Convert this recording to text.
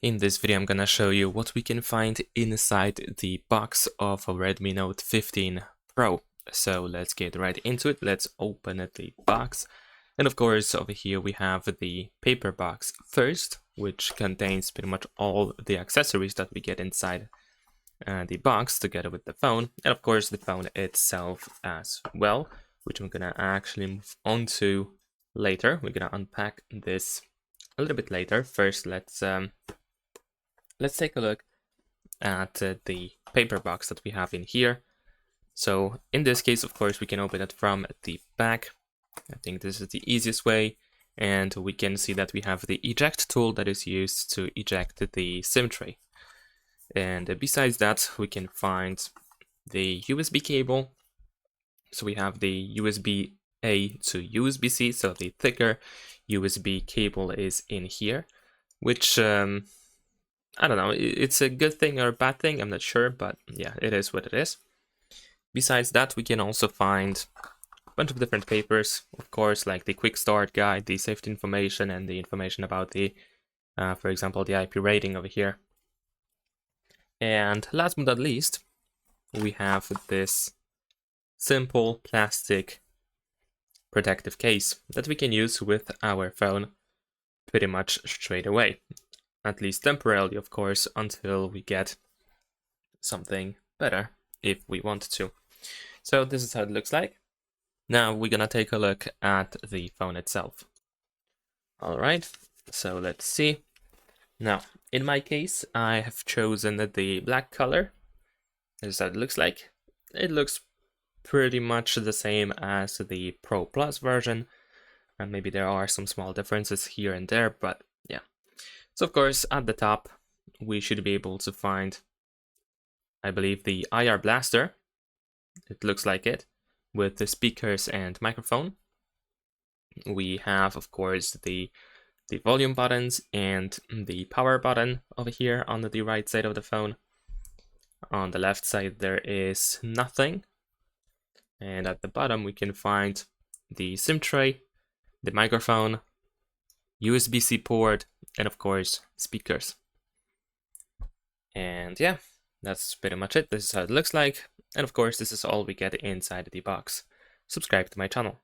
In this video, I'm gonna show you what we can find inside the box of a Redmi Note 15 Pro. So let's get right into it. Let's open the box. And of course, over here we have the paper box first, which contains pretty much all the accessories that we get inside the box together with the phone. And of course, the phone itself as well, which I'm gonna actually move on to later. We're gonna unpack this a little bit later. First, let's take a look at the paper box that we have in here. So in this case, of course, we can open it from the back. I think this is the easiest way. And we can see that we have the eject tool that is used to eject the SIM tray. And besides that, we can find the USB cable. So we have the USB-A to USB-C, so the thicker USB cable is in here, which I don't know, it's a good thing or a bad thing, I'm not sure, but yeah, it is what it is. Besides that, we can also find a bunch of different papers, of course, like the quick start guide, the safety information, and the information about the, for example, the IP rating over here. And last but not least, we have this simple plastic protective case that we can use with our phone pretty much straight away. At least temporarily, of course, until we get something better if we want to. So this is how it looks like. Now we're gonna take a look at the phone itself. Alright, so let's see. Now, in my case, I have chosen the black color. This is how it looks like. It looks pretty much the same as the Pro Plus version, and maybe there are some small differences here and there, but yeah. So of course, at the top, we should be able to find, I believe, the IR blaster. It looks like it, with the speakers and microphone. We have, of course, the volume buttons and the power button over here on the right side of the phone. On the left side, there is nothing. And at the bottom, we can find the SIM tray, the microphone, USB-C port, and of course, speakers. And yeah, that's pretty much it. This is how it looks like. And of course, this is all we get inside the box. Subscribe to my channel.